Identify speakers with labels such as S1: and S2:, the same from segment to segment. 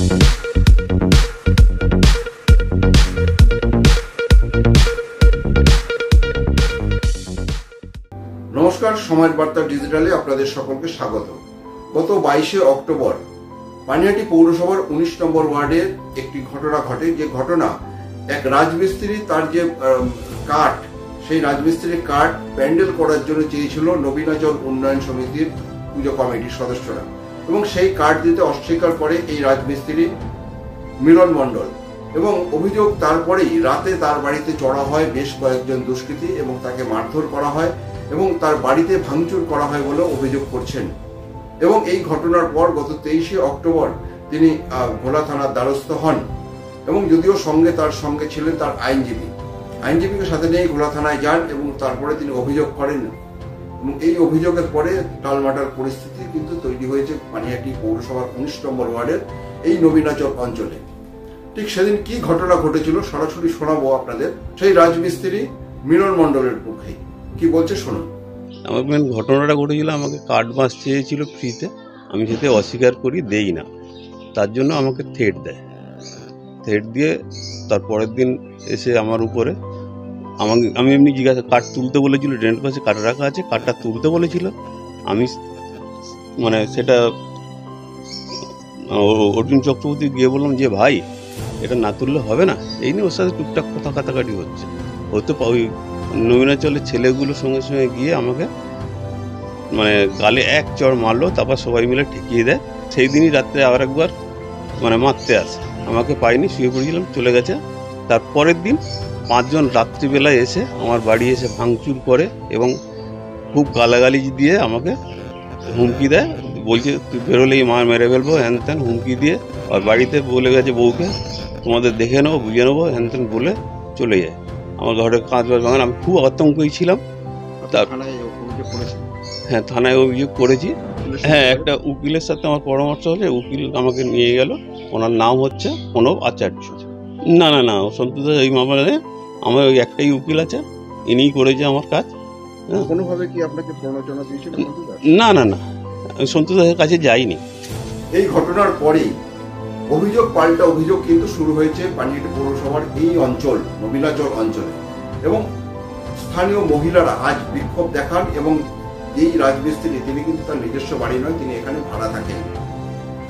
S1: নমস্কার, সমাজ বার্তা ডিজিটালে আপনাদের সকলকে স্বাগত। গত 22শে অক্টোবর পানিহাটি পৌরসভার 19 নম্বর ওয়ার্ডের একটি ঘটনা ঘটে। যে ঘটনা, এক রাজমিস্ত্রি তার যে কাঠ, সেই রাজমিস্ত্রির কাঠ প্যান্ডেল করার জন্য চেয়েছিল নবীনাচল উন্নয়ন সমিতির পুজো কমিটির সদস্যরা, এবং সেই কাঠ দিতে অস্বীকার করে এই রাজমিস্ত্রি মিলন মণ্ডল। এবং অভিযোগ, তারপরেই রাতে তার বাড়িতে চড়া হয় বেশ কয়েকজন দুষ্কৃতী এবং তাকে মারধর করা হয় এবং তার বাড়িতে ভাঙচুর করা হয় বলে অভিযোগ করছেন। এবং এই ঘটনার পর গত 23শে অক্টোবর তিনি ভোলা থানার দ্বারস্থ হন, এবং যদিও তার সঙ্গে ছিলেন তার আইনজীবীকে সাথে নিয়ে ভোলা থানায় যান এবং তারপরে তিনি অভিযোগ করেন। এবং এই অভিযোগের পরে টালমাটাল পরিস্থিতি কিন্তু তৈরি হয়েছে পানিহাটি পৌরসভার 19 নম্বর ওয়ার্ডের এই নবীনাচল অঞ্চলে। ঠিক সেদিন কি ঘটনা ঘটেছিল সরাসরি শোনাবো আপনাদের সেই রাজমিস্ত্রি মিলন মণ্ডলের পক্ষে। কি বলছে শুনুন।
S2: আমার মেন ঘটনাটা ঘটেছিল, আমাকে কার্ড বাস চেয়েছিল ফ্রিতে, আমি সেটা অস্বীকার করি, দেই না। তার জন্য আমাকে থ্রেট দেয়। থ্রেট দিয়ে তার পরের দিন এসে আমার উপরে আমি এমনি জিজ্ঞাসা, কার্ড তুলতে বলেছিল, ড্রেনের পাশে কার্ড রাখা আছে, কার্ডটা তুলতে বলেছিল। আমি সেটা অর্জুন চক্রবর্তী গিয়ে বললাম যে ভাই এটা না তুললে হবে না। এই নিয়ে ওর সাথে টুকটাক কথা কাটাকাটি হচ্ছে। ওই নবীনাচলের ছেলেগুলোর সঙ্গে সঙ্গে গিয়ে আমাকে গালে এক চড় মারলো, তারপর সবাই মিলে ঠেকিয়ে দেয়। সেই দিনই রাত্রে আবার একবার মারতে আসে, আমাকে পাইনি, শুয়ে পড়েছিলাম, চলে গেছে। তারপরের দিন 5 জন রাত্রিবেলায় এসে আমার বাড়ি এসে ভাঙচুর করে এবং খুব গালাগালি দিয়ে আমাকে হুমকি দেয়, বলছে তুই বেরোলেই মেরে ফেলবো, হ্যান ত্যান হুমকি দিয়ে। আর বাড়িতে বলে গেছে বউকে, তোমাদের দেখে নেবো, বুঝে নেবো, হ্যান ত্যান বলে চলে যায়। আমার ঘরে কাঁচ বাজ ভাঙান, আমি খুব আতঙ্কই ছিলাম। হ্যাঁ, থানায় অভিযোগ করেছি। হ্যাঁ, একটা উকিলের সাথে আমার পরামর্শ হলে উকিল আমাকে নিয়ে গেল। ওনার নাম হচ্ছে প্রণব আচার্য। না, সন্তোষ এই মামলায় আমার ওই একটাই উকিল আছে, ইনিই করেছে আমার কাজ।
S1: কোনোভাবে কি আপনাকে প্রণোদনা দিয়েছিল?
S2: না, আমি সন্তোষ দাসের কাছে যাইনি।
S1: এই ঘটনার পরেই অভিযোগ পাল্টা অভিযোগ কিন্তু শুরু হয়েছে পানিহাটি পৌরসভার এই অঞ্চল, নবীনাচল অঞ্চলে। এবং স্থানীয় মহিলারা আজ বিক্ষোভ দেখান এবং এই রাজমিস্ত্রি, তিনি কিন্তু তার নিজস্ব বাড়ি নয়, তিনি এখানে ভাড়া থাকেন,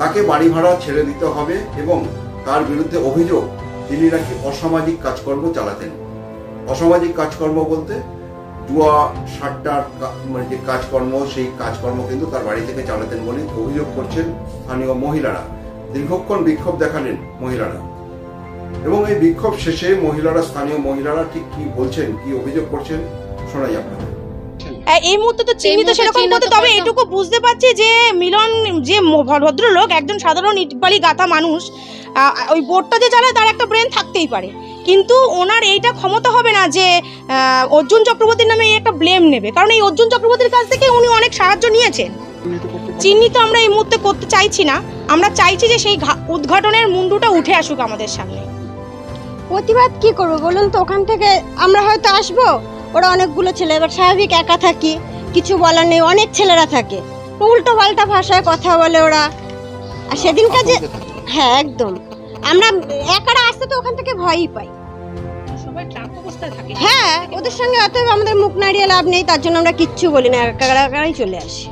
S1: তাকে বাড়ি ভাড়া ছেড়ে দিতে হবে। এবং তার বিরুদ্ধে অভিযোগ, তিনি নাকি অসামাজিক কাজকর্ম চালাতেন। অসামাজিক কাজকর্ম বলতে জুয়া সাট্টার যে কাজকর্ম, সেই কাজকর্ম কিন্তু তার বাড়ি থেকে চালাতেন বলে অভিযোগ করছেন স্থানীয় মহিলারা। দীর্ঘক্ষণ বিক্ষোভ দেখালেন মহিলারা, এবং এই বিক্ষোভ শেষে স্থানীয় মহিলারা ঠিক কি বলছেন, কি অভিযোগ করছেন শোনাই আপনাদের।
S3: এই মুহূর্তে তো চিহ্নিত সেরকম করতে, তবে এটুকু বুঝতে পারছি যে মিলন যে ভদ্রলোক, একজন সাধারণ ইটবালি গাথা মানুষ, ওই বোর্ডটা যে চালায় তার একটা ব্রেন থাকতেই পারে, কিন্তু ওনার এইটা ক্ষমতা হবে না যে অর্জুন চক্রবর্তীর নামে একটা ব্লেম নেবে, কারণ এই অর্জুন চক্রবর্তীর কাছ থেকে উনি অনেক সাহায্য নিয়েছেন। চিহ্নিত আমরা এই মুহূর্তে করতে চাইছি না, আমরা চাইছি যে সেই উদ্ঘাটনের মুন্ডুটা উঠে আসুক আমাদের সামনে।
S4: প্রতিবাদ কি করবো বলুন তো? ওখান থেকে আমরা হয়তো আসবো, ওরা অনেকগুলো ছেলে, এবার স্বাভাবিক একা থাকি, কিছু বলার নেই, অনেক ছেলেরা থাকে, উল্টো পাল্টা ভাষায় কথা বলে ওরা। আর সেদিন কাজে, হ্যাঁ একদম, আমরা একারা আসতে তো ওখান থেকে ভয়ই পাই। হ্যাঁ, ওদের সঙ্গে অতএব আমাদের মুখ নাড়িয়ে লাভ নেই, তার জন্য আমরা কিচ্ছু বলি না, একাই চলে আসি।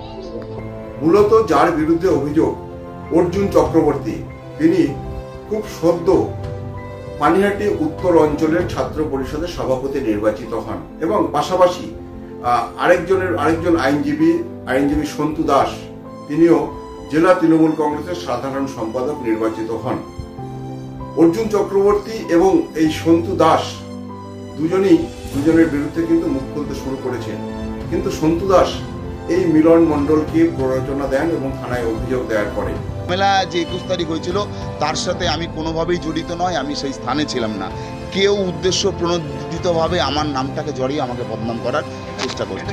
S1: মূলত যার বিরুদ্ধে অভিযোগ, অর্জুন চক্রবর্তী, তিনি খুব সদ্য পানিহাটি উত্তর অঞ্চলের ছাত্র পরিষদের সভাপতি নির্বাচিত হন, এবং পাশাপাশি আরেকজন আইনজীবী সন্তু দাস, তিনিও জেলা তৃণমূল কংগ্রেসের সাধারণ সম্পাদক নির্বাচিত হন। অর্জুন চক্রবর্তী এবং এই সন্তু দাস দুজনের বিরুদ্ধে কিন্তু মুখ খুলতে শুরু করেছেন, কিন্তু সন্তু দাস এই মিলন মণ্ডলকে প্ররোচনা দেন এবং থানায় অভিযোগ দেওয়ার পরে
S5: মেলা যে 21 তারিখ হয়েছিল তার সাথে আমি কোনোভাবেই জড়িত নয়, আমি সেই স্থানে ছিলাম না। কেউ উদ্দেশ্য প্রণোদিতভাবে আমার নামটাকে জড়িয়ে আমাকে বদনাম করার চেষ্টা করছে।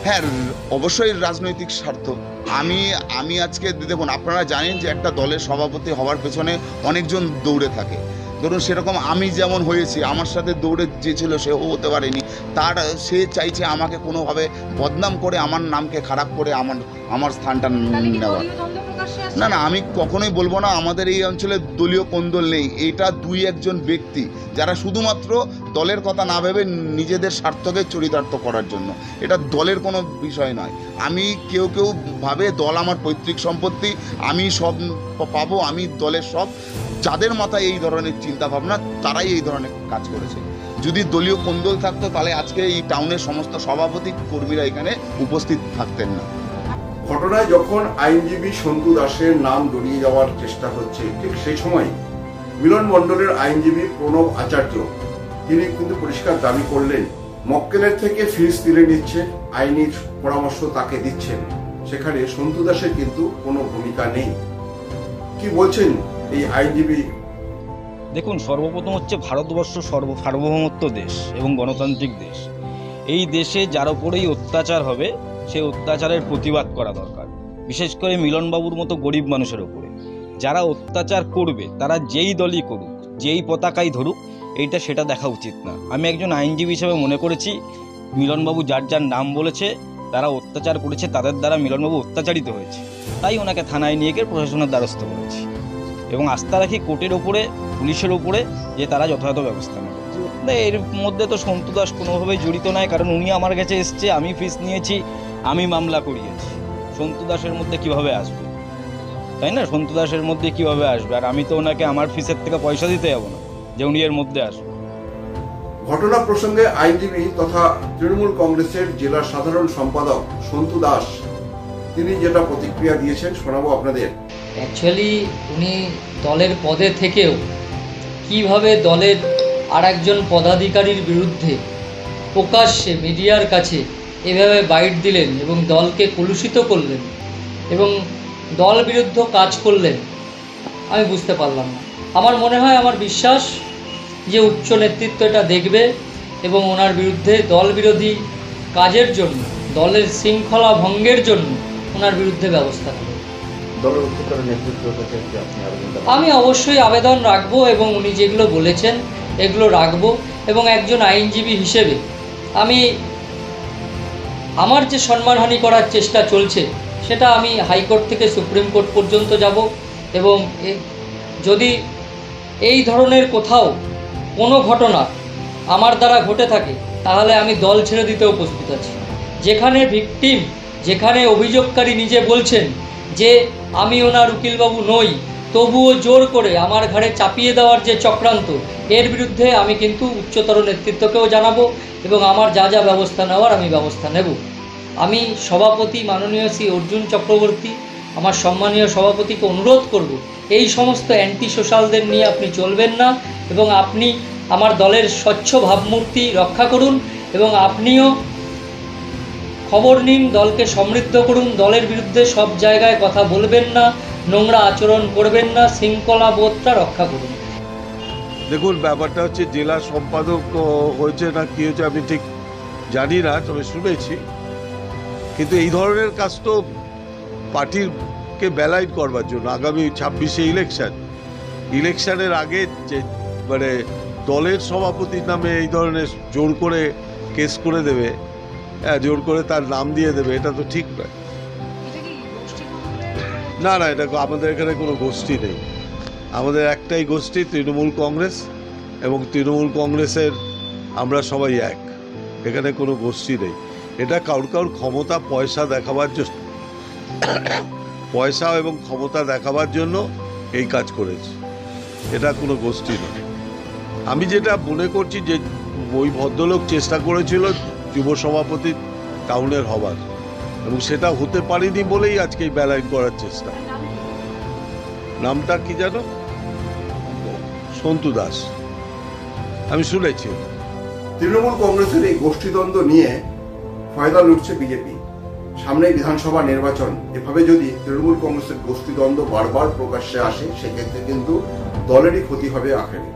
S5: হ্যাঁ, অবশ্যই রাজনৈতিক স্বার্থ। আমি আজকে দেখুন, আপনারা জানেন যে একটা দলের সভাপতি হওয়ার পেছনে অনেকজন দৌড়ে থাকে। ধরুন সেরকম আমি যেমন হয়েছি, আমার সাথে দৌড়ে যে ছিল সেও হতে পারেনি, সে চাইছে আমাকে কোনোভাবে বদনাম করে, আমার নামকে খারাপ করে আমার স্থানটা নেওয়ার। না না, আমি কখনোই বলবো না আমাদের এই অঞ্চলে দলীয় কোন্দল নেই। এটা দুই একজন ব্যক্তি যারা শুধুমাত্র দলের কথা না ভেবে নিজেদের স্বার্থকে চরিতার্থ করার জন্য, এটা দলের কোনো বিষয় নয়। আমি কেউ ভাবে দল আমার পৈতৃক সম্পত্তি, আমি সব পাবো, আমি দলের সব। যাদের মাথায় এই ধরনের চিন্তাভাবনা তারাই এই ধরনের কাজ করেছে। যদি দলীয় কোন্দল থাকতো তাহলে আজকে এই টাউনের সমস্ত সভাপতি কর্মীরা এখানে উপস্থিত থাকতেন না।
S1: ঘটনায় যখন আইনজীবী সন্তু দাসের নাম জড়িয়ে যাওয়ার চেষ্টা হচ্ছে, ঠিক সেই সময় মিলন মণ্ডলের আইনজীবী প্রণব আচার্য তিনি কিন্তু পরিষ্কার দাবি করলেন মক্কেলের থেকে ফিস তুলে নিচ্ছে, আইনি পরামর্শ তাকে দিচ্ছেন, সেখানে সন্তু দাসের কিন্তু কোনো ভূমিকা নেই। কি বলছেন এই আইনজীবী?
S6: দেখুন, সর্বপ্রথম হচ্ছে ভারতবর্ষ সার্বভৌমত্ব দেশ এবং গণতান্ত্রিক দেশ। এই দেশে যার উপরেই অত্যাচার হবে সেই অত্যাচারের প্রতিবাদ করা দরকার, বিশেষ করে মিলনবাবুর মতো গরিব মানুষের ওপরে। যারা অত্যাচার করবে তারা যেই দলই করুক, যেই পতাকাই ধরুক, এইটা সেটা দেখা উচিত না। আমি একজন আইনজীবী হিসেবে মনে করেছি মিলনবাবু যার যার নাম বলেছে তারা অত্যাচার করেছে, তাদের দ্বারা মিলনবাবু অত্যাচারিত হয়েছে, তাই ওনাকে থানায় নিয়ে গিয়ে প্রশাসনের দ্বারস্থ করেছি এবং আস্থা রাখি কোর্টের ওপরে, পুলিশের ওপরে, যে তারা যথাযথ ব্যবস্থা নেবে। এর মধ্যে তো সন্তু দাস কোনোভাবেই জড়িত নয়, কারণ উনি আমার কাছে এসছে, আমি ফিস নিয়েছি, আমি মামলা করিয়েছি। সন্তু দাসের মধ্যে কিভাবে আসবে, তাই না? সন্তু দাসের মধ্যে কিভাবে আসবে? আর আমি তো ওনাকে আমার ফিসের থেকে পয়সা দিতে যাবো না যে উনি এর মধ্যে আসবে।
S1: ঘটনা প্রসঙ্গে আইনজীবী তথা তৃণমূল কংগ্রেসের জেলা সাধারণ সম্পাদক সন্তু দাস তিনি যেটা প্রতিক্রিয়া দিয়েছেন শোনাবো আপনাদের।
S7: অ্যাকচুয়ালি উনি দলের পদে থেকেও কিভাবে দলের আর একজন পদাধিকারীর বিরুদ্ধে প্রকাশ্যে মিডিয়ার কাছে এভাবে বাইট দিলেন এবং দলকে কলুষিত করলেন এবং দল বিরুদ্ধ কাজ করলেন, আমি বুঝতে পারলাম না। আমার মনে হয়, আমার বিশ্বাস যে উচ্চ নেতৃত্ব এটা দেখবে এবং ওনার বিরুদ্ধে দল বিরোধী কাজের জন্য, দলের শৃঙ্খলা ভঙ্গের জন্য ওনার বিরুদ্ধে ব্যবস্থা নেবে। আমি অবশ্যই আবেদন রাখবো এবং উনি যেগুলো বলেছেন এগুলো রাখবো এবং একজন আইনজীবী হিসেবে আমি আমার যে সম্মানহানি করার চেষ্টা চলছে সেটা আমি হাইকোর্ট থেকে সুপ্রিম কোর্ট পর্যন্ত যাব এবং যদি এই ধরনের কোথাও কোনো ঘটনা আমার দ্বারা ঘটে থাকে তাহলে আমি দল ছেড়ে দিতেও প্রস্তুত আছি। যেখানে ভিকটিম, যেখানে অভিযোগকারী নিজে বলছেন যে আমি ওনার উকিলবাবু নই, তবুও জোর করে আমার ঘাড়ে চাপিয়ে দেওয়ার যে চক্রান্ত, এর বিরুদ্ধে আমি কিন্তু উচ্চতর নেতৃত্বকেও জানাবো এবং আমার যা যা ব্যবস্থা নেওয়ার আমি ব্যবস্থা নেব। আমি সভাপতি মাননীয় শ্রী অর্জুন চক্রবর্তী, আমার সম্মানীয় সভাপতিকে অনুরোধ করব এই সমস্ত অ্যান্টি সোশ্যালদের নিয়ে আপনি চলবেন না এবং আপনি আমার দলের স্বচ্ছ ভাবমূর্তি রক্ষা করুন এবং আপনিও খবর নিন, দলকে সমৃদ্ধ করুন, দলের বিরুদ্ধে সব জায়গায় কথা বলবেন না, নোংরা আচরণ করবেন না, শৃঙ্খলা বোধটা রক্ষা করুন।
S8: দেখুন, ব্যাপারটা হচ্ছে জেলা সম্পাদক হয়েছে না কি হয়েছে আমি ঠিক জানি না, তবে শুনেছি। কিন্তু এই ধরনের কাজ তো পার্টিকে ব্যালাইট করবার জন্য আগামী 26-এ ইলেকশনের আগে যে মানে দলের সভাপতির নামে এই ধরনের জোর করে কেস করে দেবে, হ্যাঁ, জোর করে তার নাম দিয়ে দেবে, এটা তো ঠিক নয়। না না, এটা আমাদের এখানে কোনো গোষ্ঠী নেই। আমাদের একটাই গোষ্ঠী, তৃণমূল কংগ্রেস, এবং তৃণমূল কংগ্রেসের আমরা সবাই এক, এখানে কোনো গোষ্ঠী নেই। এটা কারুর ক্ষমতা পয়সা দেখাবার জন্য, পয়সা এবং ক্ষমতা দেখাবার জন্য এই কাজ করেছে, এটা কোনো গোষ্ঠী নয়। আমি যেটা মনে করছি যে ওই ভদ্রলোক চেষ্টা করেছিল যুব সভাপতি টাউনের হবার, এবং সেটা হতে পারেনি বলেই আজকে এই ব্যালাইন করার চেষ্টা। নামটা কি জানো? সন্তু দাস, আমি শুনেছি।
S1: তৃণমূল কংগ্রেসের এই গোষ্ঠীদ্বন্দ্ব নিয়ে ফায়দা লুটছে বিজেপি। সামনে বিধানসভা নির্বাচন, এভাবে যদি তৃণমূল কংগ্রেসের গোষ্ঠীদ্বন্দ্ব বারবার প্রকাশ্যে আসে সেক্ষেত্রে কিন্তু দলেরই ক্ষতি হবে আখেরে।